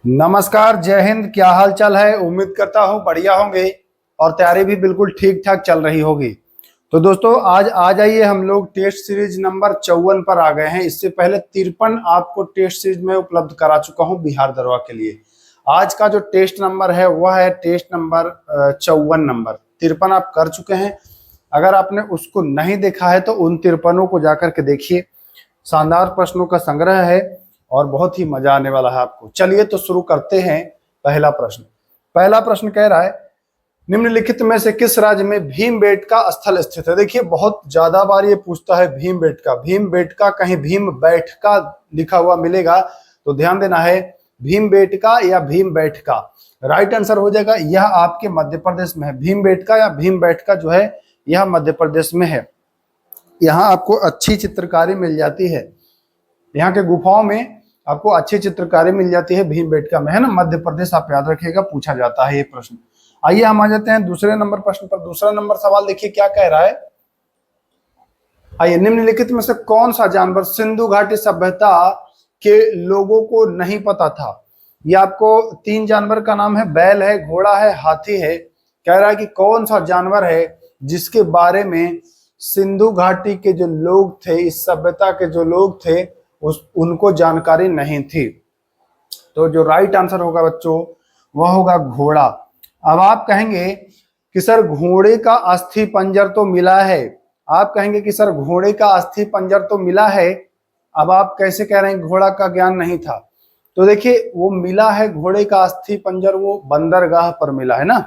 नमस्कार, जय हिंद। क्या हाल चाल है? उम्मीद करता हूँ बढ़िया होंगे और तैयारी भी बिल्कुल ठीक ठाक चल रही होगी। तो दोस्तों, आज आ जाइए, हम लोग टेस्ट सीरीज नंबर 54 पर आ गए हैं। इससे पहले 53 आपको टेस्ट सीरीज में उपलब्ध करा चुका हूँ बिहार दरवा के लिए। आज का जो टेस्ट नंबर है वह है टेस्ट नंबर 54 नंबर। 53 आप कर चुके हैं। अगर आपने उसको नहीं देखा है तो उन 53 को जाकर के देखिए। शानदार प्रश्नों का संग्रह है और बहुत ही मजा आने वाला है आपको। चलिए तो शुरू करते हैं। पहला प्रश्न कह रहा है, निम्नलिखित में से किस राज्य में भीमबेटका स्थल स्थित है? देखिए, बहुत ज्यादा बार ये पूछता है भीमबेटका, कहीं भीम बैठका लिखा हुआ मिलेगा तो ध्यान देना है, भीमबेटका या भीमबैठका। राइट आंसर हो जाएगा, यह आपके मध्य प्रदेश में है। भीमबेटका या भीमबैठका जो है यह मध्य प्रदेश में है। यहाँ आपको अच्छी चित्रकारी मिल जाती है, यहाँ के गुफाओं में आपको अच्छी चित्रकारी मिल जाती है भीमबेटका में, है ना। मध्य प्रदेश आप याद रखिएगा, पूछा जाता है ये प्रश्न। आइए हम आ जाते हैं दूसरे नंबर प्रश्न पर। दूसरा नंबर सवाल देखिए क्या कह रहा है। आइए, निम्नलिखित में से कौन सा जानवर सिंधु घाटी सभ्यता के लोगों को नहीं पता था? ये आपको 3 जानवर का नाम है, बैल है, घोड़ा है, हाथी है। कह रहा है कि कौन सा जानवर है जिसके बारे में सिंधु घाटी के जो लोग थे, इस सभ्यता के जो लोग थे, उनको जानकारी नहीं थी। तो जो राइट आंसर होगा बच्चों वह होगा घोड़ा। अब आप कहेंगे कि सर घोड़े का अस्थि पंजर तो मिला है। आप कहेंगे कि सर घोड़े का अस्थि पंजर तो मिला है। अब आप कैसे कह रहे हैं घोड़ा का ज्ञान नहीं था? तो देखिए, वो मिला है घोड़े का अस्थि पंजर, वो बंदरगाह पर मिला है ना।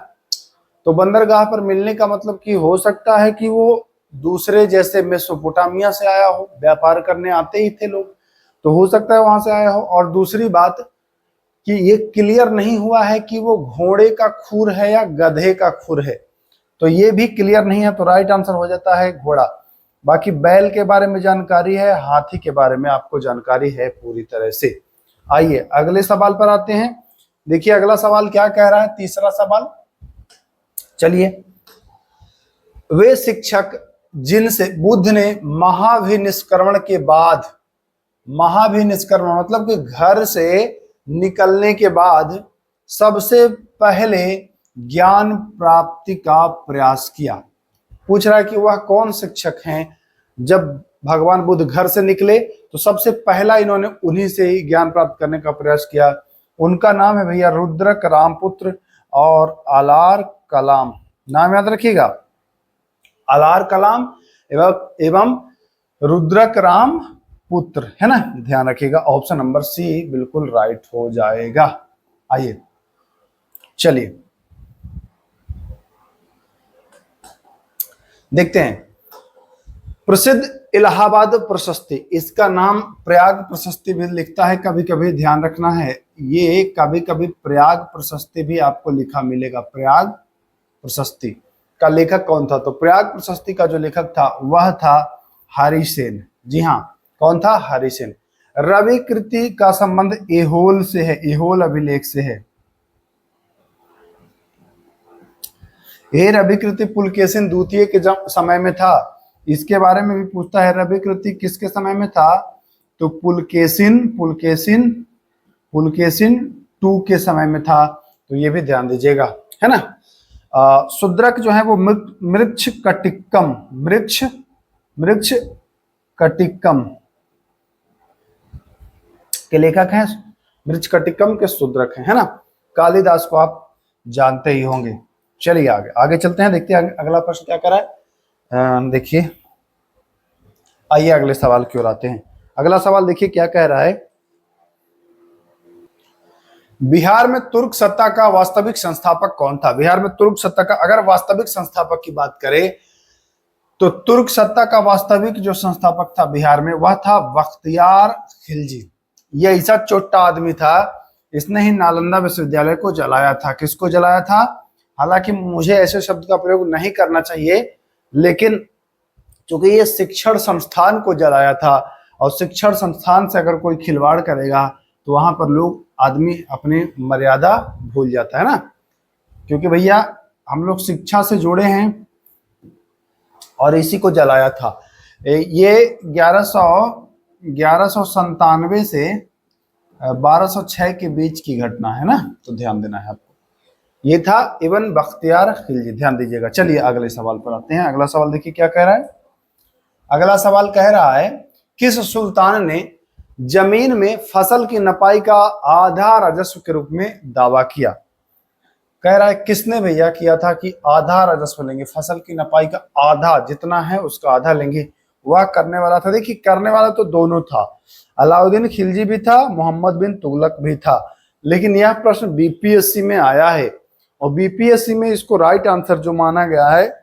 तो बंदरगाह पर मिलने का मतलब कि हो सकता है कि वो दूसरे जैसे मेसोपोटामिया से आया हो, व्यापार करने आते ही थे लोग, तो हो सकता है वहां से आया हो। और दूसरी बात कि ये क्लियर नहीं हुआ है कि वो घोड़े का खुर है या गधे का खुर है, तो ये भी क्लियर नहीं है। तो राइट आंसर हो जाता है घोड़ा। बाकी बैल के बारे में जानकारी है, हाथी के बारे में आपको जानकारी है पूरी तरह से। आइए अगले सवाल पर आते हैं। देखिए अगला सवाल क्या कह रहा है, तीसरा सवाल। चलिए, वे शिक्षक जिनसे बुद्ध ने महाभिनिष्क्रमण के बाद, महाभिनिष्क्रमण मतलब कि घर से निकलने के बाद सबसे पहले ज्ञान प्राप्ति का प्रयास किया। पूछ रहा है कि वह कौन शिक्षक हैं जब भगवान बुद्ध घर से निकले तो सबसे पहला इन्होंने उन्हीं से ही ज्ञान प्राप्त करने का प्रयास किया। उनका नाम है भैया रुद्रक रामपुत्र और आलार कलाम। नाम याद रखिएगा, आलार कलाम एवं रुद्रक राम पुत्र, है ना। ध्यान रखिएगा, ऑप्शन नंबर सी बिल्कुल राइट हो जाएगा। आइए चलिए देखते हैं। प्रसिद्ध इलाहाबाद प्रशस्ति, इसका नाम प्रयाग प्रशस्ति भी लिखता है कभी कभी, ध्यान रखना है। ये कभी कभी प्रयाग प्रशस्ति भी आपको लिखा मिलेगा। प्रयाग प्रशस्ति का लेखक कौन था? तो प्रयाग प्रशस्ति का जो लेखक था वह था हरिसेन। जी हाँ, कौन था? हरिसेन। रवि कृति का संबंध एहोल से है, एहोल अभिलेख से है। ये रवि कृति पुलकेशिन द्वितीय के समय में था। इसके बारे में भी पूछता है, रवि कृति किसके समय में था? तो पुलकेशिन 2 के समय में था। तो ये भी ध्यान दीजिएगा, है ना। शूद्रक जो है वो मृक्ष कटिक्कम के लेखक हैं। मृक्ष कटिक्कम के शूद्रक हैं, है ना। कालिदास को आप जानते ही होंगे। चलिए आगे चलते हैं, देखते हैं अगला प्रश्न क्या कर रहा है। देखिए, आइए अगले सवाल की ओर आते हैं। अगला सवाल देखिए क्या कह रहा है। बिहार में तुर्क सत्ता का वास्तविक संस्थापक कौन था? बिहार में तुर्क सत्ता का अगर वास्तविक संस्थापक की बात करें तो तुर्क सत्ता का वास्तविक जो संस्थापक था बिहार में वह था बख्तियार खिलजी। यह ऐसा चोट्टा आदमी था, इसने ही नालंदा विश्वविद्यालय को जलाया था। किसको जलाया था? हालांकि मुझे ऐसे शब्द का प्रयोग नहीं करना चाहिए, लेकिन चूंकि ये शिक्षण संस्थान को जलाया था, और शिक्षण संस्थान से अगर कोई खिलवाड़ करेगा तो वहां पर लोग आदमी अपनी मर्यादा भूल जाता है ना। क्योंकि भैया हम लोग शिक्षा से जुड़े हैं और इसी को जलाया था। ये 1197 से 1206 के बीच की घटना है ना, तो ध्यान देना है आपको। ये था इब्न बख्तियार खिलजी, ध्यान दीजिएगा। चलिए अगले सवाल पर आते हैं। अगला सवाल देखिए क्या कह रहा है। अगला सवाल कह रहा है, किस सुल्तान ने जमीन में फसल की नपाई का आधा राजस्व के रूप में दावा किया? कह रहा है किसने भैया किया था कि आधा राजस्व लेंगे, फसल की नपाई का आधा, जितना है उसका आधा लेंगे। वह करने वाला था, देखिए करने वाला तो दोनों था, अलाउद्दीन खिलजी भी था, मोहम्मद बिन तुगलक भी था। लेकिन यह प्रश्न बीपीएससी में आया है और बीपीएससी में इसको राइट आंसर जो माना गया है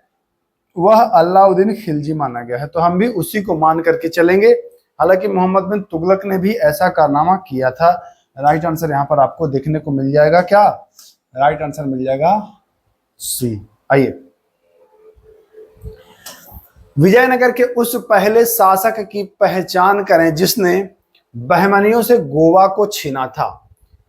वह अलाउद्दीन खिलजी माना गया है, तो हम भी उसी को मान करके चलेंगे। हालांकि मोहम्मद बिन तुगलक ने भी ऐसा कारनामा किया था। राइट आंसर यहाँ पर आपको देखने को मिल जाएगा, क्या राइट आंसर मिल जाएगा? सी। आइए, विजयनगर के उस पहले शासक की पहचान करें जिसने बहमनियों से गोवा को छीना था।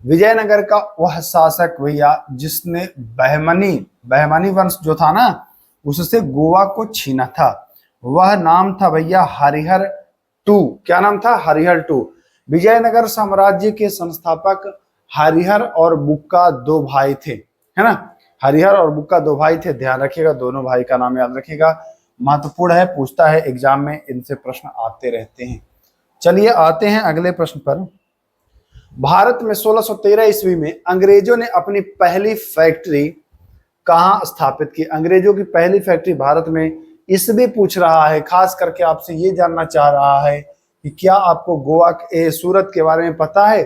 विजयनगर का वह शासक भैया जिसने बहमनी वंश जो था ना उससे गोवा को छीना था, वह नाम था भैया हरिहर टू। क्या नाम था? हरिहर टू। विजयनगर साम्राज्य के संस्थापक हरिहर और बुक्का दो भाई थे, है ना, हरिहर और बुक्का दो भाई थे। ध्यान रखिएगा, दोनों भाई का नाम याद रखिएगा, महत्वपूर्ण है, पूछता है एग्जाम में, इनसे प्रश्न आते रहते हैं। चलिए आते हैं अगले प्रश्न पर। भारत में 1613 ईस्वी में अंग्रेजों ने अपनी पहली फैक्ट्री कहाँ स्थापित की? अंग्रेजों की पहली फैक्ट्री भारत में, इस भी पूछ रहा है, खास करके आपसे ये जानना चाह रहा है कि क्या आपको गोवा सूरत के बारे में पता है?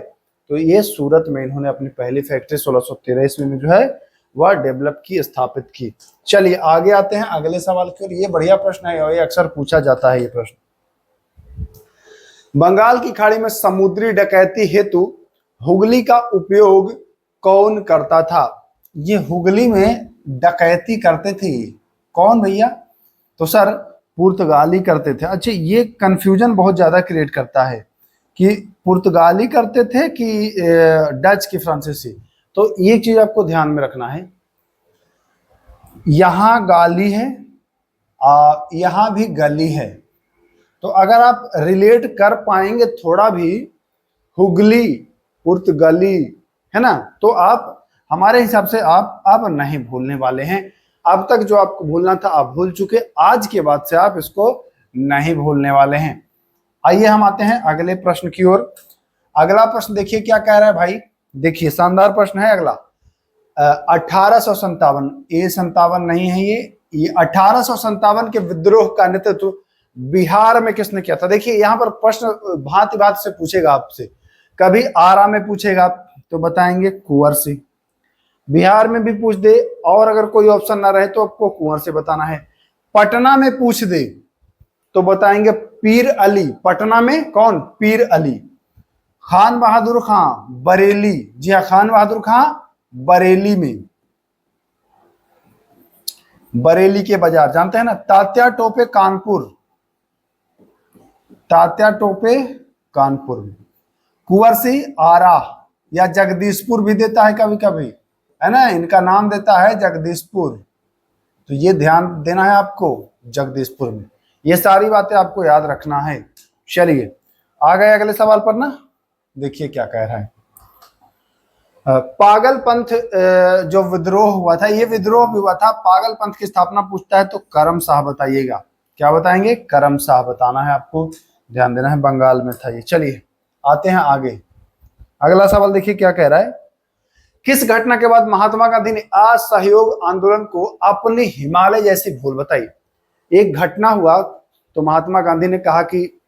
तो ये सूरत में इन्होंने अपनी पहली फैक्ट्री 1613 ईस्वी में जो है वह डेवलप की, स्थापित की। चलिए आगे आते हैं अगले सवाल की ओर। ये बढ़िया प्रश्न है और ये अक्सर पूछा जाता है ये प्रश्न। बंगाल की खाड़ी में समुद्री डकैती हेतु हुगली का उपयोग कौन करता था? ये हुगली में डकैती करते थे कौन भैया? तो सर पुर्तगाली करते थे। अच्छा, ये कंफ्यूजन बहुत ज्यादा क्रिएट करता है कि पुर्तगाली करते थे कि डच की फ्रांसीसी। तो ये चीज आपको ध्यान में रखना है, यहां गाली है, यहां भी गली है, तो अगर आप रिलेट कर पाएंगे थोड़ा भी, हुगली पुर्तगाली, है ना, तो आप हमारे हिसाब से आप नहीं भूलने वाले हैं। अब तक जो आपको भूलना था आप भूल चुके, आज के बाद से आप इसको नहीं भूलने वाले हैं। आइए हम आते हैं अगले प्रश्न की ओर। अगला प्रश्न देखिए क्या कह रहा है भाई, देखिए शानदार प्रश्न है अगला। 1857, ये 57 नहीं है, ये 1857 के विद्रोह का नेतृत्व बिहार में किसने किया था? देखिए यहाँ पर प्रश्न भांति भांति से पूछेगा आपसे, कभी आरा में पूछेगा तो बताएंगे कुंवर सिंह, बिहार में भी पूछ दे और अगर कोई ऑप्शन ना रहे तो आपको कुंवर से बताना है। पटना में पूछ दे तो बताएंगे पीर अली, पटना में कौन? पीर अली। खान बहादुर खां बरेली, जी हाँ खान बहादुर खां बरेली में, बरेली के बाजार जानते हैं ना। तात्या टोपे कानपुर, तात्या टोपे कानपुर में। कुंवर सिंह आरा या जगदीशपुर भी देता है कभी कभी, है ना, इनका नाम देता है जगदीशपुर, तो ये ध्यान देना है आपको, जगदीशपुर में। ये सारी बातें आपको याद रखना है। चलिए आ गए अगले सवाल पर ना, देखिए क्या कह रहा है। पागल पंथ जो विद्रोह हुआ था, ये विद्रोह भी हुआ था, पागल पंथ की स्थापना पूछता है तो करम शाह बताइएगा। क्या बताएंगे? करम शाह बताना है आपको, ध्यान देना है, बंगाल में था ये। चलिए आते हैं आगे। अगला सवाल देखिए क्या कह रहा है। किस घटना के बाद महात्मा गांधी ने असहयोग आंदोलन को अपनी हिमालय जैसी भूल बताई? एक घटना हुआ तो महात्मा गांधी ने कहा कि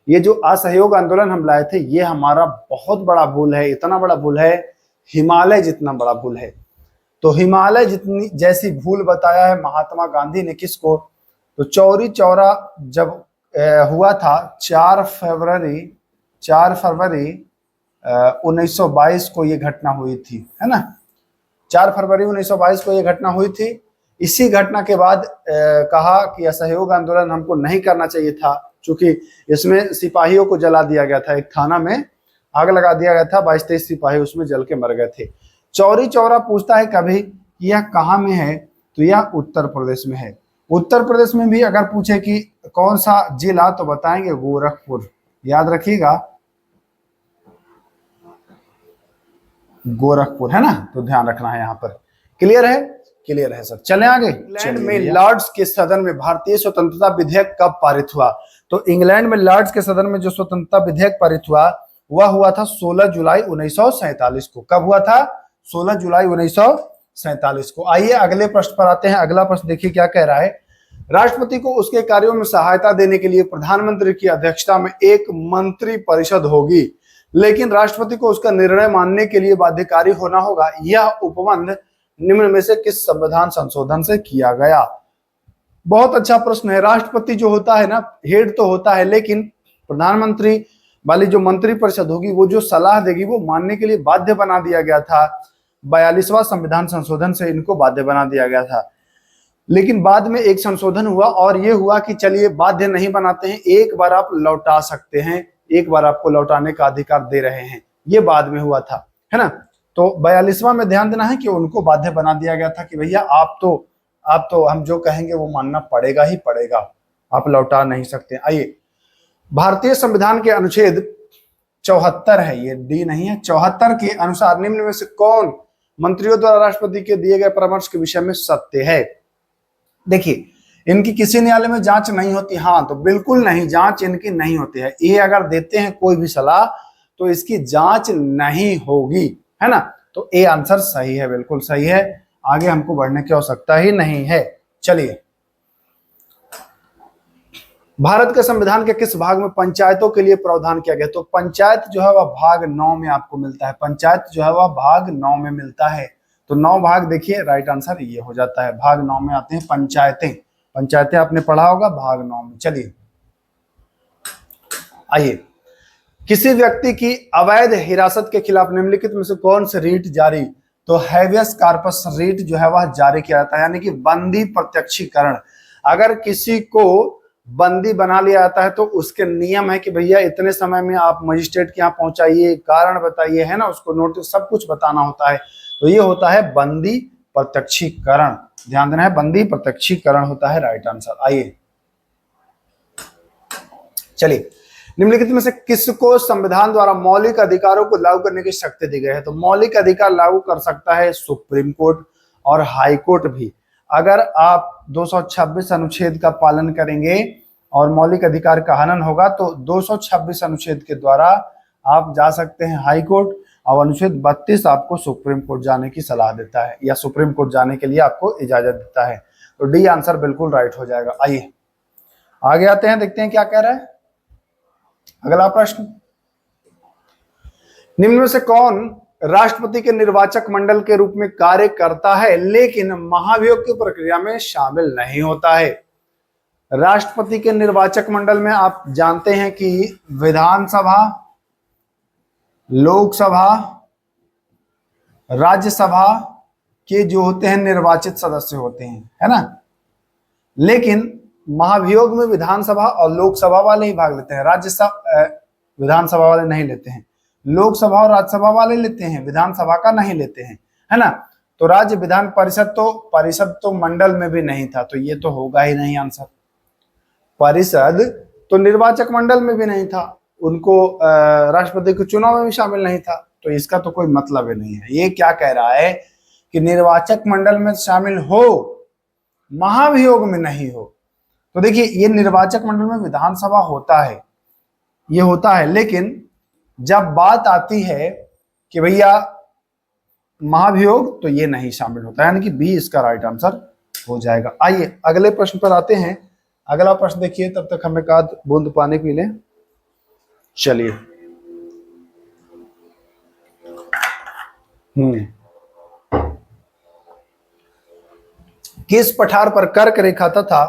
ये जो असहयोग आंदोलन हम लाए थे ये हमारा बहुत बड़ा भूल है, इतना बड़ा भूल है, हिमालय जितना बड़ा भूल है। तो हिमालय जितनी जैसी भूल बताया है महात्मा गांधी ने किसको? तो चौरी चौरा जब हुआ था 4 फरवरी 1922 को ये घटना हुई थी, है ना, 4 फरवरी 1922 को ये घटना हुई थी। इसी घटना के बाद कहा कि असहयोग आंदोलन हमको नहीं करना चाहिए था, क्योंकि इसमें सिपाहियों को जला दिया गया था, एक थाना में आग लगा दिया गया था, 22-23 सिपाही उसमें जल के मर गए थे। चौरी चौरा पूछता है कभी कि यह कहाँ में है? तो यह उत्तर प्रदेश में है। उत्तर प्रदेश में भी अगर पूछे कि कौन सा जिला तो बताएंगे गोरखपुर, याद रखिएगा। गोरखपुर, है ना, तो ध्यान रखना है यहाँ पर। क्लियर है? क्लियर है सर। चले आगे। इंग्लैंड में लॉर्ड्स के सदन में भारतीय स्वतंत्रता विधेयक कब पारित हुआ? तो इंग्लैंड में लॉर्ड्स के सदन में जो स्वतंत्रता विधेयक पारित हुआ वह हुआ था 16 जुलाई 1947 को। कब हुआ था? 16 जुलाई 1947 को। आइए अगले प्रश्न पर आते हैं। अगला प्रश्न देखिए क्या कह रहा है। राष्ट्रपति को उसके कार्यों में सहायता देने के लिए प्रधानमंत्री की अध्यक्षता में एक मंत्री परिषद होगी, लेकिन राष्ट्रपति को उसका निर्णय मानने के लिए बाध्यकारी होना होगा। यह उपबंध निम्न में से किस संविधान संशोधन से किया गया? बहुत अच्छा प्रश्न है। राष्ट्रपति जो होता है ना, हेड तो होता है, लेकिन प्रधानमंत्री वाली जो मंत्री परिषद होगी वो जो सलाह देगी वो मानने के लिए बाध्य बना दिया गया था। 42वां संविधान संशोधन से इनको बाध्य बना दिया गया था। लेकिन बाद में एक संशोधन हुआ और ये हुआ कि चलिए बाध्य नहीं बनाते हैं, एक बार आप लौटा सकते हैं, एक बार आपको लौटाने का अधिकार दे रहे हैं। ये बाद में हुआ था, है ना। तो 42वां में ध्यान देना है कि उनको बाध्य बना दिया गया था कि भैया आप तो हम जो कहेंगे वो मानना पड़ेगा ही पड़ेगा, आप लौटा नहीं सकते। आइए, भारतीय संविधान के अनुच्छेद 74 है, ये डी नहीं है, 74 के अनुसार निम्न में से कौन मंत्रियों द्वारा राष्ट्रपति के दिए गए परामर्श के विषय में सत्य है? देखिए, इनकी किसी न्यायालय में जांच नहीं होती। हाँ, तो बिल्कुल नहीं, जांच इनकी नहीं होती है। ये अगर देते हैं कोई भी सलाह तो इसकी जांच नहीं होगी, है ना। तो ए आंसर सही है, बिल्कुल सही है। आगे हमको बढ़ने की आवश्यकता ही नहीं है। चलिए, भारत के संविधान के किस भाग में पंचायतों के लिए प्रावधान किया गया? तो पंचायत जो है वह भाग 9 में आपको मिलता है। पंचायत जो है वह भाग 9 में मिलता है। तो 9 भाग देखिए, राइट आंसर ये हो जाता है। भाग 9 में आते हैं पंचायतें। पंचायतें आपने पढ़ा होगा भाग 9 में। चलिए आइए, किसी व्यक्ति की अवैध हिरासत के खिलाफ निम्नलिखित में से कौन से रीट जारी? तो हैवियस कार्पस रीट जो है वह जारी किया जाता है, यानी कि बंदी प्रत्यक्षीकरण। अगर किसी को बंदी बना लिया जाता है तो उसके नियम है कि भैया इतने समय में आप मजिस्ट्रेट के यहाँ पहुंचाइए, कारण बताइए, है ना, उसको नोटिस सब कुछ बताना होता है। तो ये होता है बंदी प्रत्यक्षीकरण। ध्यान देना है, बंदी प्रत्यक्षीकरण होता है राइट आंसर। आइए चलिए, निम्नलिखित में से किसको संविधान द्वारा मौलिक अधिकारों को लागू करने की शक्ति दी गई है? तो मौलिक अधिकार लागू कर सकता है सुप्रीम कोर्ट और हाई कोर्ट भी। अगर आप 226 अनुच्छेद का पालन करेंगे और मौलिक अधिकार का हनन होगा तो 226 अनुच्छेद के द्वारा आप जा सकते हैं हाई कोर्ट, और अनुच्छेद 32 आपको सुप्रीम कोर्ट जाने की सलाह देता है या सुप्रीम कोर्ट जाने के लिए आपको इजाजत देता है। तो डी आंसर बिल्कुल राइट हो जाएगा। आइए आगे आते हैं, देखते हैं क्या कह रहा है अगला प्रश्न। निम्न में से कौन राष्ट्रपति के निर्वाचक मंडल के रूप में कार्य करता है लेकिन महाभियोग की प्रक्रिया में शामिल नहीं होता है? राष्ट्रपति के निर्वाचक मंडल में आप जानते हैं कि विधानसभा, लोकसभा, राज्यसभा के जो होते हैं निर्वाचित सदस्य होते हैं, है ना। लेकिन महाभियोग में विधानसभा और लोकसभा वाले ही भाग लेते हैं, राज्यसभा विधानसभा वाले नहीं लेते हैं। लोकसभा और राज्यसभा वाले लेते हैं, विधानसभा का नहीं लेते हैं, है ना। तो राज्य विधान परिषद तो मंडल में भी नहीं था, तो ये तो होगा ही नहीं आंसर। परिषद तो निर्वाचक मंडल में भी नहीं था, उनको राष्ट्रपति के चुनाव में भी शामिल नहीं था, तो इसका तो कोई मतलब ही नहीं है। ये क्या कह रहा है कि निर्वाचक मंडल में शामिल हो, महाभियोग में नहीं हो। तो देखिए, ये निर्वाचक मंडल में विधानसभा होता है, ये होता है, लेकिन जब बात आती है कि भैया महाभियोग, तो ये नहीं शामिल होता है, यानी कि बी इसका राइट आंसर हो जाएगा। आइए अगले प्रश्न पर आते हैं। अगला प्रश्न देखिए, तब तक हम एक आध बूंद पानी पी लें। चलिए, किस पठार पर कर्क रेखा तथा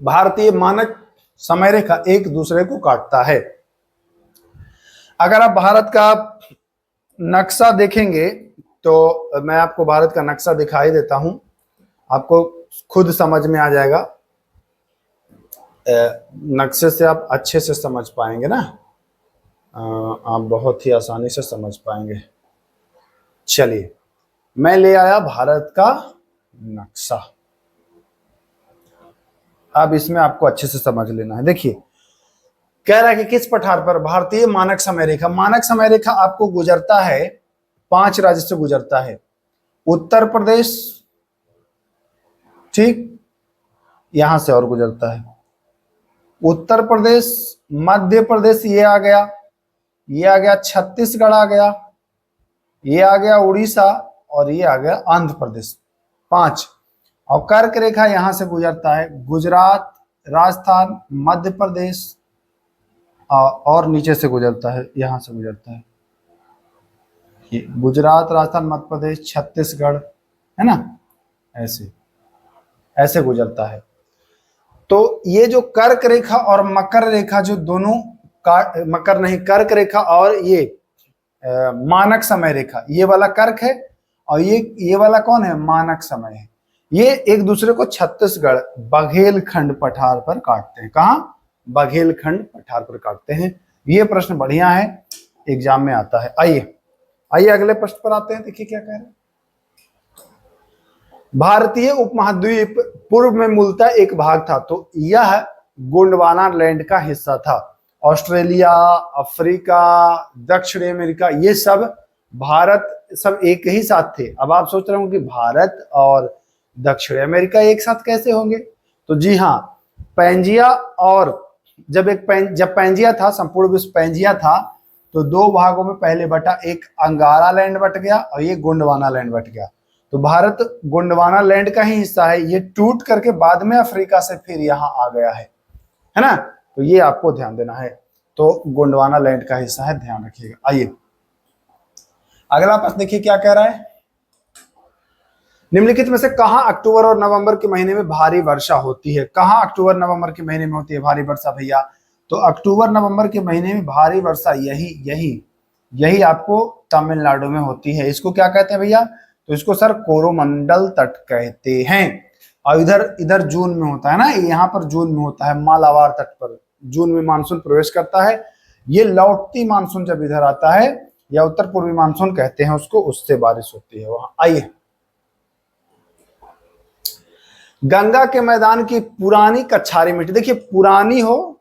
भारतीय मानक समय रेखा एक दूसरे को काटता है? अगर आप भारत का नक्शा देखेंगे तो मैं आपको भारत का नक्शा दिखाई देता हूं, आपको खुद समझ में आ जाएगा। नक्शे से आप अच्छे से समझ पाएंगे ना, आप बहुत ही आसानी से समझ पाएंगे। चलिए, मैं ले आया भारत का नक्शा, अब इसमें आपको अच्छे से समझ लेना है। देखिए, कह रहा है कि किस पठार पर भारतीय मानक समय रेखा, मानक समय रेखा आपको गुजरता है 5 राज्य से गुजरता है। उत्तर प्रदेश, ठीक, यहां से और गुजरता है। उत्तर प्रदेश, मध्य प्रदेश ये आ गया, ये आ गया छत्तीसगढ़ आ गया, ये आ गया उड़ीसा और ये आ गया आंध्र प्रदेश। 5। और कर्क रेखा यहां से गुजरता है गुजरात, राजस्थान, मध्य प्रदेश और नीचे से गुजरता है, यहां से गुजरता है ये गुजरात, राजस्थान, मध्य प्रदेश, छत्तीसगढ़, है ना, ऐसे ऐसे गुजरता है। तो ये जो कर्क रेखा और मकर रेखा जो दोनों मकर नहीं, कर्क रेखा और ये मानक समय रेखा, ये वाला कर्क है और ये वाला कौन है, मानक समय है। ये एक दूसरे को छत्तीसगढ़ बघेलखंड पठार पर काटते हैं। कहाँ, बघेलखंड पठार पर काटते हैं। ये प्रश्न बढ़िया है, एग्जाम में आता है। आइए आइए अगले प्रश्न पर आते हैं। देखिए क्या कह रहे हैं। भारतीय उपमहाद्वीप पूर्व में मूलतः एक भाग था, तो यह गोंडवाना लैंड का हिस्सा था। ऑस्ट्रेलिया, अफ्रीका, दक्षिण अमेरिका, ये सब भारत सब एक ही साथ थे। अब आप सोच रहे हो कि भारत और दक्षिण अमेरिका एक साथ कैसे होंगे, तो जी हाँ, पैंजिया और जब पैंजिया था, संपूर्ण विश्व पैंजिया था, तो 2 भागों में पहले बटा, एक अंगारा लैंड बट गया और ये गोंडवाना लैंड बट गया। तो भारत गोंडवाना लैंड का ही हिस्सा है। ये टूट करके बाद में अफ्रीका से फिर यहाँ आ गया है ना, तो ये आपको ध्यान देना है। तो गोंडवाना लैंड का हिस्सा है, ध्यान रखिएगा। आइए अगला प्रश्न देखिए क्या कह रहा है। निम्नलिखित में से कहां अक्टूबर और नवंबर के महीने में भारी वर्षा होती है। कहां अक्टूबर नवंबर के महीने में होती है भारी वर्षा भैया, तो अक्टूबर नवंबर के महीने में भारी वर्षा यही आपको तमिलनाडु में होती है। इसको क्या कहते हैं भैया, तो इसको सर कोरोमंडल तट कहते हैं। और इधर जून में होता है ना, यहाँ पर जून में होता है, मालाबार तट पर जून में मानसून प्रवेश करता है। ये लौटती मानसून जब इधर आता है, या उत्तर पूर्वी मानसून कहते हैं उसको, उससे बारिश होती है वहां। आइए, गंगा के मैदान की पुरानी कछारी मिट्टी, देखिए पुरानी हो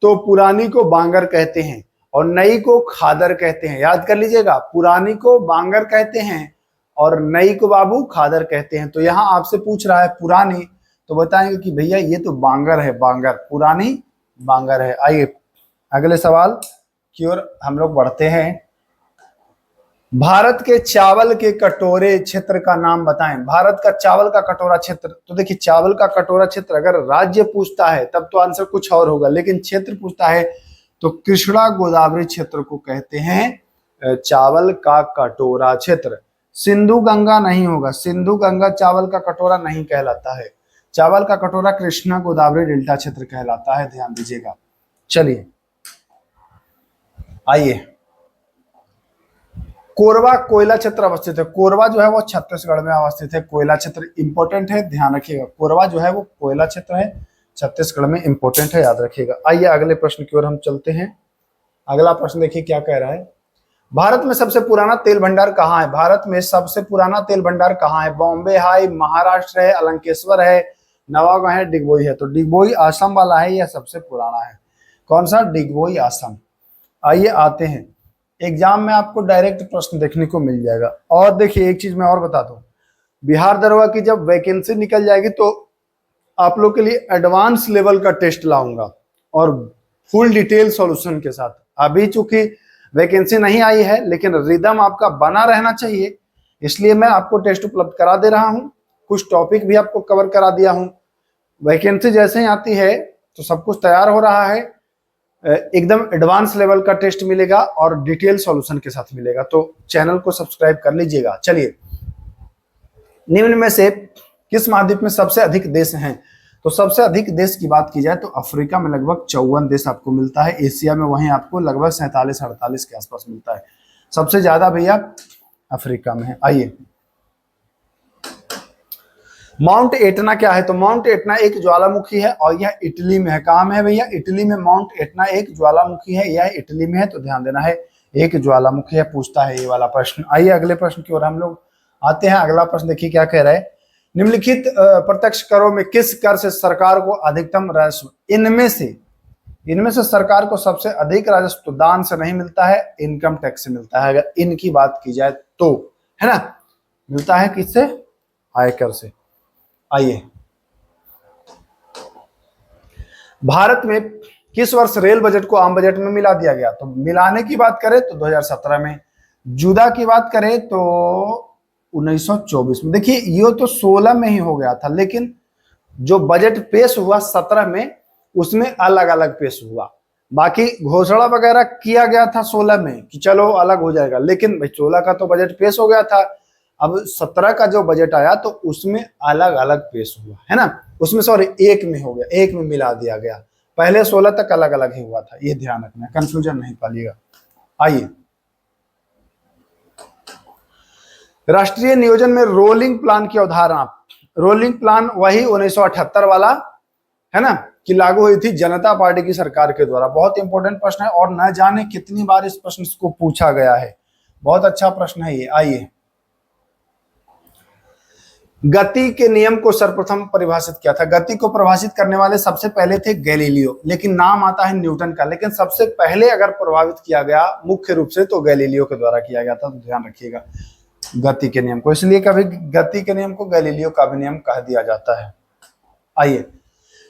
तो पुरानी को बांगर कहते हैं और नई को खादर कहते हैं। याद कर लीजिएगा, पुरानी को बांगर कहते हैं और नई को बाबू खादर कहते हैं। तो यहाँ आपसे पूछ रहा है पुरानी, तो बताएंगे कि भैया ये तो बांगर है, बांगर, पुरानी बांगर है। आइए अगले सवाल की ओर हम लोग बढ़ते हैं। भारत के चावल के कटोरे क्षेत्र का नाम बताएं। भारत का चावल का कटोरा क्षेत्र, तो देखिए चावल का कटोरा क्षेत्र अगर राज्य पूछता है तब तो आंसर कुछ और होगा, लेकिन क्षेत्र पूछता है तो कृष्णा गोदावरी क्षेत्र को कहते हैं चावल का कटोरा क्षेत्र। सिंधु गंगा नहीं होगा, सिंधु गंगा चावल का कटोरा नहीं कहलाता है। चावल का कटोरा कृष्णा गोदावरी डेल्टा क्षेत्र कहलाता है, ध्यान दीजिएगा। चलिए आइए, कोरबा कोयला क्षेत्र अवस्थित है। कोरबा जो है वो छत्तीसगढ़ में अवस्थित है। कोयला क्षेत्र इंपॉर्टेंट है, ध्यान रखिएगा। कोरबा जो है वो कोयला क्षेत्र है, छत्तीसगढ़ में इंपॉर्टेंट है, याद रखिएगा। आइए अगले प्रश्न की ओर हम चलते हैं। अगला प्रश्न देखिए क्या कह रहा है। भारत में सबसे पुराना तेल भंडार कहाँ है। भारत में सबसे पुराना तेल भंडार कहाँ है। बॉम्बे है, महाराष्ट्र है, अलंकेश्वर है, नवागांव है, डिगबोई है। तो डिगबोई असम वाला है, यह सबसे पुराना है। कौन सा, डिगबोई असम। आइए आते हैं, एग्जाम में आपको डायरेक्ट प्रश्न देखने को मिल जाएगा। और देखिए एक चीज मैं और बता दूं, बिहार दरोगा की जब वैकेंसी निकल जाएगी तो आप लोग के लिए एडवांस लेवल का टेस्ट लाऊंगा और फुल डिटेल सॉल्यूशन के साथ। अभी चूंकि वैकेंसी नहीं आई है, लेकिन रिदम आपका बना रहना चाहिए, इसलिए मैं आपको टेस्ट उपलब्ध करा दे रहा हूं। कुछ टॉपिक भी आपको कवर करा दिया हूं। वैकेंसी जैसे ही आती है तो सब कुछ तैयार हो रहा है, एकदम एडवांस लेवल का टेस्ट मिलेगा और डिटेल सॉल्यूशन के साथ मिलेगा। तो चैनल को सब्सक्राइब कर लीजिएगा। चलिए, निम्न में से किस महाद्वीप में सबसे अधिक देश हैं। तो सबसे अधिक देश की बात की जाए तो अफ्रीका में लगभग 54 देश आपको मिलता है। एशिया में वहीं आपको लगभग 47-48 के आसपास मिलता है। सबसे ज्यादा भैया अफ्रीका में है। आइए, माउंट एटना क्या है। तो माउंट एटना एक ज्वालामुखी है और यह इटली में है। कहाँ में है भैया, इटली में। माउंट एटना एक ज्वालामुखी है, यह इटली में है, तो ध्यान देना है, एक ज्वालामुखी है, पूछता है ये वाला प्रश्न। आइए अगले प्रश्न की ओर हम लोग आते हैं। अगला प्रश्न देखिए क्या कह रहा है। निम्नलिखित प्रत्यक्ष करों में किस कर से सरकार को अधिकतम राजस्व। इनमें से सरकार को सबसे अधिक राजस्व दान से नहीं मिलता है, इनकम टैक्स से मिलता है। अगर इनकी बात की जाए तो, है ना, मिलता है किससे? आयकर से। आइए, भारत में किस वर्ष रेल बजट को आम बजट में मिला दिया गया? तो मिलाने की बात करें तो 2017 में, जुदा की बात करें तो 1924 में। देखिए ये तो 16 में ही हो गया था, लेकिन जो बजट पेश हुआ 17 में, उसमें अलग अलग पेश हुआ। बाकी घोषणा वगैरह किया गया था 16 में कि चलो अलग हो जाएगा, लेकिन भाई 16 का तो बजट पेश हो गया था। अब 17 का जो बजट आया तो उसमें अलग अलग पेश हुआ, है ना, उसमें सॉरी एक में हो गया, एक में मिला दिया गया। पहले 16 तक अलग अलग ही हुआ था, ये ध्यान रखना, कंफ्यूजन नहीं पालिएगा। आइए, राष्ट्रीय नियोजन में रोलिंग प्लान की अवधारणा। रोलिंग प्लान वही 1978 वाला, है ना, कि लागू हुई थी जनता पार्टी की सरकार के द्वारा। बहुत इंपॉर्टेंट प्रश्न है और न जाने कितनी बार इस प्रश्न को पूछा गया है। बहुत अच्छा प्रश्न है ये। आइए, गति के नियम को सर्वप्रथम परिभाषित किया था। गति को परिभाषित करने वाले सबसे पहले थे गैलीलियो, लेकिन नाम आता है न्यूटन का। लेकिन सबसे पहले अगर प्रभावित किया गया मुख्य रूप से तो गैलीलियो के द्वारा किया गया था, तो ध्यान रखिएगा गति के नियम को। इसलिए कभी गति के नियम को गैलीलियो का भी नियम कह दिया जाता है। आइए,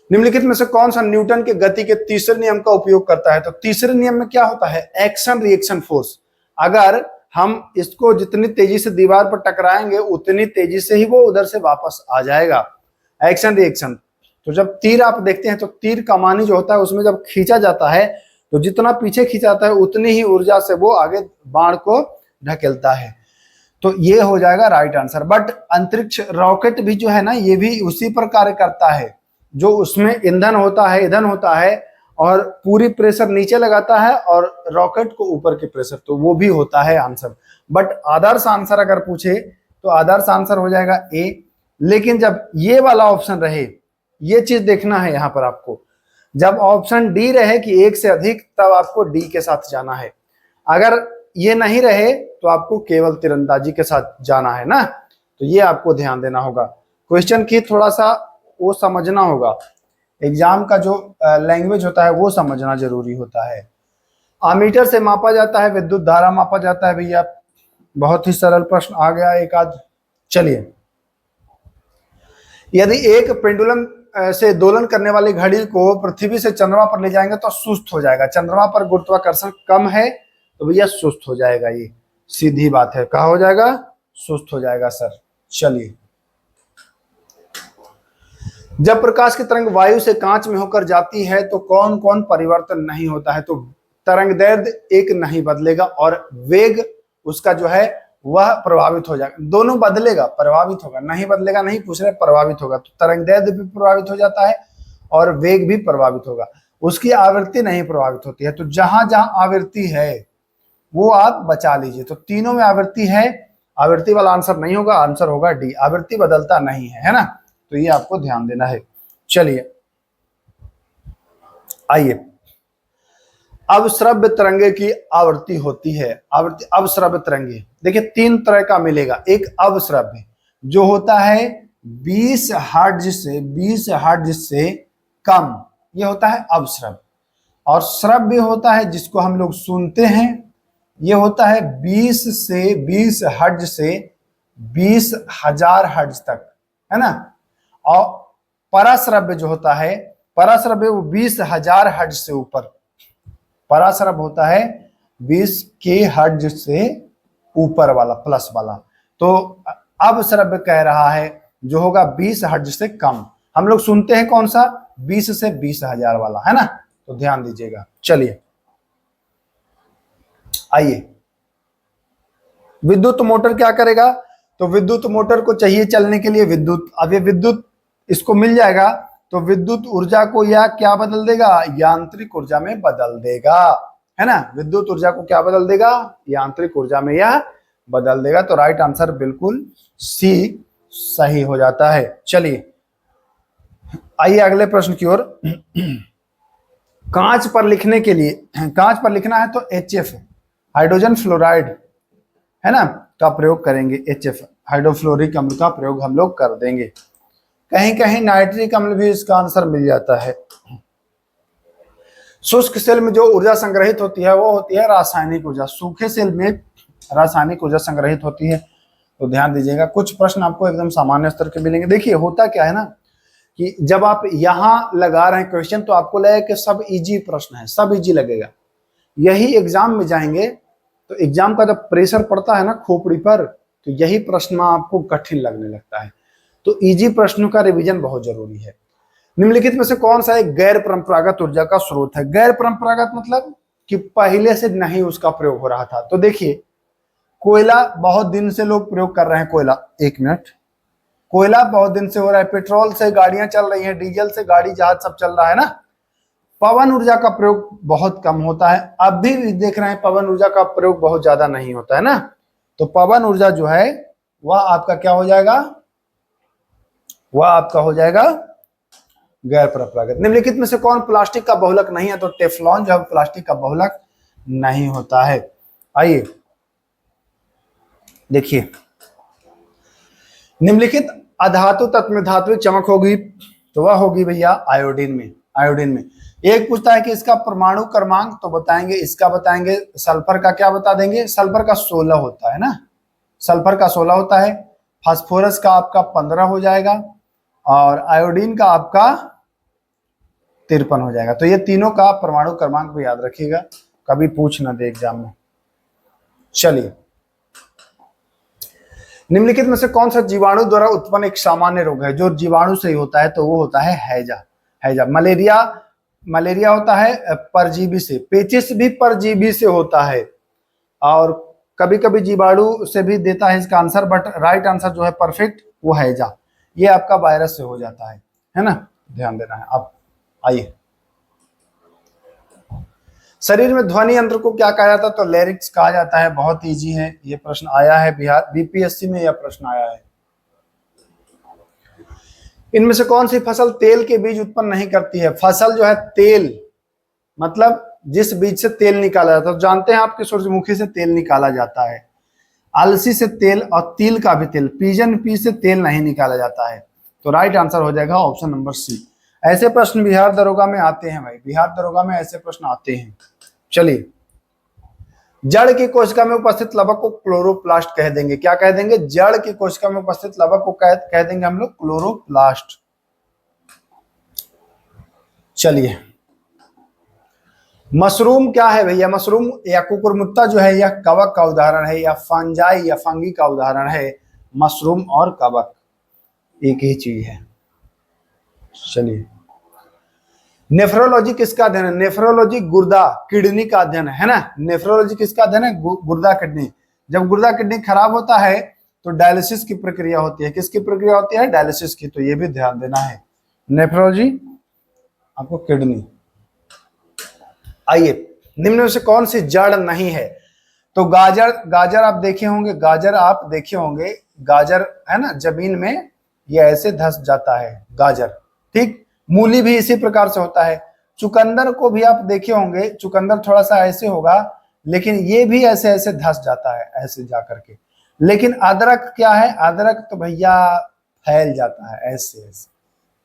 निम्नलिखित में से कौन सा न्यूटन के गति के तीसरे नियम का उपयोग करता है? तो तीसरे नियम में क्या होता है? Action reaction force. अगर हम इसको जितनी तेजी से दीवार पर टकराएंगे उतनी तेजी से ही वो उधर से वापस आ जाएगा। Action reaction. तो जब तीर आप देखते हैं तो तीर कमानी जो होता है उसमें जब खींचा जाता है तो जितना पीछे खींचाता है उतनी ही ऊर्जा से वो आगे बाण को ढकेलता है। तो ये हो जाएगा राइट आंसर। बट अंतरिक्ष रॉकेट भी जो है ना, ये भी उसी पर कार्य करता है, जो उसमें ईंधन होता है और पूरी प्रेशर नीचे लगाता है और रॉकेट को ऊपर के प्रेशर, तो वो भी होता है आंसर। बट आदर्श आंसर अगर पूछे तो आदर्श आंसर हो जाएगा ए। लेकिन जब ये वाला ऑप्शन रहे, ये चीज देखना है यहाँ पर आपको, जब ऑप्शन डी रहे कि एक से अधिक, तब आपको डी के साथ जाना है। अगर ये नहीं रहे तो आपको केवल तीरंदाजी के साथ जाना है ना, तो ये आपको ध्यान देना होगा। क्वेश्चन की थोड़ा सा वो समझना होगा, एग्जाम का जो लैंग्वेज होता है वो समझना जरूरी होता है। अमीटर से मापा जाता है, विद्युत धारा मापा जाता है। भैया बहुत ही सरल प्रश्न आ गया एक आध। चलिए, यदि एक पेंडुलम से दोलन करने वाली घड़ी को पृथ्वी से चंद्रमा पर ले जाएंगे तो सुस्त हो जाएगा। चंद्रमा पर गुरुत्वाकर्षण कम है तो भैया सुस्त हो जाएगा, ये सीधी बात है। कहा हो जाएगा? सुस्त हो जाएगा सर। चलिए, जब प्रकाश की तरंग वायु से कांच में होकर जाती है तो कौन कौन परिवर्तन नहीं होता है? तो तरंग दैर्ध्य एक नहीं बदलेगा और वेग उसका जो है वह प्रभावित हो जाएगा। दोनों बदलेगा, प्रभावित होगा, नहीं बदलेगा नहीं पूछ रहे, प्रभावित होगा। तो तरंग दैर्ध्य भी प्रभावित हो जाता है और वेग भी प्रभावित होगा। उसकी आवृत्ति नहीं प्रभावित होती है। तो जहां जहां आवृत्ति है वो आप बचा लीजिए। तो तीनों में आवृत्ति है, आवृत्ति वाला आंसर नहीं होगा, आंसर होगा डी। आवृत्ति बदलता नहीं है ना, तो ये आपको ध्यान देना है। चलिए, आइए, अवश्रव्य तरंगे की आवृत्ति होती है। आवृत्ति अवश्रव्य तरंगे देखिए तीन तरह का मिलेगा। एक अवश्रव्य जो होता है 20 हर्ट्ज से कम, ये होता है अवश्रव्य। और श्रव्य होता है जिसको हम लोग सुनते हैं, ये होता है 20 हर्ट्ज से 20,000 हर्ट्ज तक, है ना। और पराश्रव्य जो होता है, पराश्रव्य वो 20,000 हर्ट्ज से ऊपर, पराश्रव्य होता है 20K हर्ट्ज से ऊपर वाला, प्लस वाला। तो अब श्रव्य कह रहा है जो होगा 20 हर्ट्ज से कम। हम लोग सुनते हैं कौन सा? 20 से 20,000 वाला, है ना, तो ध्यान दीजिएगा। चलिए, आइए, विद्युत मोटर क्या करेगा? तो विद्युत मोटर को चाहिए चलने के लिए विद्युत। अब ये विद्युत इसको मिल जाएगा तो विद्युत ऊर्जा को या क्या बदल देगा? यांत्रिक ऊर्जा में बदल देगा, है ना। विद्युत ऊर्जा को क्या बदल देगा? यांत्रिक ऊर्जा में यह बदल देगा। तो राइट आंसर बिल्कुल सी सही हो जाता है। चलिए, आइए अगले प्रश्न की ओर। कांच पर लिखने के लिए, कांच पर लिखना है तो HF हाइड्रोजन फ्लोराइड, है ना, का प्रयोग करेंगे। HF हाइड्रोफ्लोरिक अम्ल का प्रयोग हम लोग कर देंगे। कहीं कहीं नाइट्रिक अम्ल भी इसका आंसर मिल जाता है। शुष्क सेल में जो ऊर्जा संग्रहित होती है वो होती है रासायनिक ऊर्जा। सूखे सेल में रासायनिक ऊर्जा संग्रहित होती है। तो ध्यान दीजिएगा, कुछ प्रश्न आपको एकदम सामान्य स्तर के मिलेंगे। देखिए होता क्या है ना कि जब आप यहाँ लगा रहे हैं क्वेश्चन तो आपको लगेगा कि सब इजी प्रश्न है, सब इजी लगेगा। यही एग्जाम में जाएंगे तो एग्जाम का जब प्रेशर पड़ता है ना खोपड़ी पर, तो यही प्रश्न आपको कठिन लगने लगता है। तो इजी प्रश्नों का रिवीजन बहुत जरूरी है। निम्नलिखित में से कौन सा एक गैर परंपरागत ऊर्जा का स्रोत है? गैर परंपरागत मतलब कि पहले से नहीं उसका प्रयोग हो रहा था। तो देखिए कोयला बहुत दिन से लोग प्रयोग कर रहे हैं। कोयला, एक मिनट, कोयला बहुत दिन से हो रहा है, पेट्रोल से गाड़ियां चल रही हैं, डीजल से गाड़ी जहाज सब चल रहा है ना। पवन ऊर्जा का प्रयोग बहुत कम होता है। अब भी देख रहे हैं पवन ऊर्जा का प्रयोग बहुत ज्यादा नहीं होता है ना। तो पवन ऊर्जा जो है वह आपका क्या हो जाएगा? वह आपका हो जाएगा गैर परंपरागत। निम्नलिखित में से कौन प्लास्टिक का बहुलक नहीं है? तो टेफ्लॉन जो है प्लास्टिक का बहुलक नहीं होता है। आइए देखिए, निम्नलिखित अधातु तत्व में धात्विक चमक होगी तो वह होगी भैया आयोडीन में। आयोडीन में एक पूछता है कि इसका परमाणु क्रमांक, तो बताएंगे, इसका बताएंगे। सल्फर का क्या बता देंगे? सल्फर का 16 होता है ना, सल्फर का 16 होता है। फास्फोरस का आपका 15 हो जाएगा और आयोडीन का आपका 53 हो जाएगा। तो ये तीनों का परमाणु क्रमांक भी याद रखिएगा, कभी पूछ ना दे एग्जाम में। चलिए, निम्नलिखित में से कौन सा जीवाणु द्वारा उत्पन्न एक सामान्य रोग है? जो जीवाणु से ही होता है तो वो होता है हैजा। हैजा। मलेरिया होता है परजीवी से, पेचिस भी परजीवी से होता है और कभी कभी जीवाणु से भी देता है इसका आंसर, बट राइट आंसर जो है परफेक्ट वो हैजा। ये आपका वायरस से हो जाता है ना, ध्यान देना है। अब आइए, शरीर में ध्वनि यंत्र को क्या कहा जाता है? तो लैरिक्स कहा जाता है। बहुत इजी है, ये प्रश्न आया है बिहार बीपीएससी में, यह प्रश्न आया है। इनमें से कौन सी फसल तेल के बीज उत्पन्न नहीं करती है? फसल जो है तेल मतलब जिस बीज से तेल निकाला जाता है, तो जानते हैं आपके सूरजमुखी से तेल निकाला जाता है, अलसी से तेल और तिल का भी तेल, पिजन पी से तेल नहीं निकाला जाता है। तो राइट आंसर हो जाएगा ऑप्शन नंबर सी। ऐसे प्रश्न बिहार दरोगा में आते हैं भाई, बिहार दरोगा में ऐसे प्रश्न आते हैं। चलिए, जड़ की कोशिका में उपस्थित लवक को क्लोरोप्लास्ट कह देंगे। क्या कह देंगे? जड़ की कोशिका में उपस्थित लवक को कह देंगे हम लोग क्लोरोप्लास्ट। चलिए, मशरूम क्या है भैया? मशरूम या कुकुरमुत्ता जो है यह कवक का उदाहरण है, या फंजाई या फंगी का उदाहरण है। मशरूम और कवक एक ही चीज है। चलिए, नेफ्रोलॉजी किसका अध्ययन है? नेफ्रोलॉजी गुर्दा किडनी का अध्ययन है ना। नेफ्रोलॉजी किसका अध्ययन है? गुर्दा किडनी। जब गुर्दा किडनी खराब होता है तो डायलिसिस की प्रक्रिया होती है। किसकी प्रक्रिया होती है? डायलिसिस की। तो ये भी ध्यान देना है, नेफ्रोलॉजी आपको किडनी। आइए, निम्न में से कौन सी जड़ नहीं है? तो गाजर आप देखे होंगे, गाजर है ना, जमीन में ये ऐसे धस जाता है गाजर, ठीक। मूली भी इसी प्रकार से होता है। चुकंदर को भी आप देखे होंगे, चुकंदर थोड़ा सा ऐसे होगा लेकिन ये भी ऐसे ऐसे धस जाता है, ऐसे जा करके। लेकिन अदरक क्या है? अदरक तो भैया फैल जाता है ऐसे ऐसे,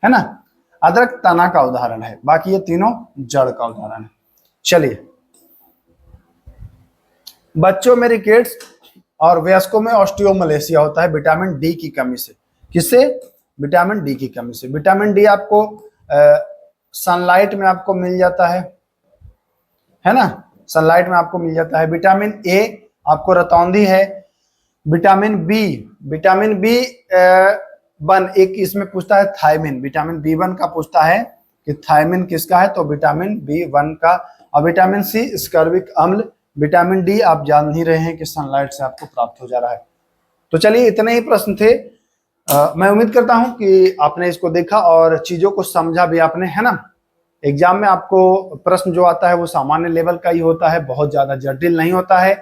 है ना। अदरक तना का उदाहरण है, बाकी ये तीनों जड़ का उदाहरण है। चलिए, बच्चों में रिकेट्स और वयस्कों में ऑस्टियोमलेशिया होता है विटामिन डी की कमी से। किससे? विटामिन डी की कमी से। विटामिन डी आपको सनलाइट में आपको मिल जाता है ना, सनलाइट में आपको मिल जाता है। विटामिन ए आपको रतौंधी है। विटामिन बी वन एक इसमें पूछता है थायमिन, विटामिन बी1 का पूछता है कि थायमिन किसका है, तो विटामिन बी1 का। और विटामिन सी स्कर्विक अम्ल। विटामिन डी आप जान ही रहे हैं कि सनलाइट से आपको प्राप्त हो जा रहा है। तो चलिए, इतने ही प्रश्न थे। मैं उम्मीद करता हूं कि आपने इसको देखा और चीजों को समझा भी आपने, है ना। एग्जाम में आपको प्रश्न जो आता है वो सामान्य लेवल का ही होता है, बहुत ज्यादा जटिल नहीं होता है।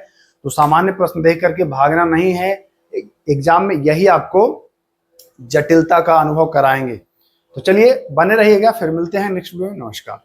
तो सामान्य प्रश्न देख करके भागना नहीं है, एग्जाम में यही आपको जटिलता का अनुभव कराएंगे। तो चलिए, बने रहिएगा, फिर मिलते हैं नेक्स्ट वीडियो में। नमस्कार।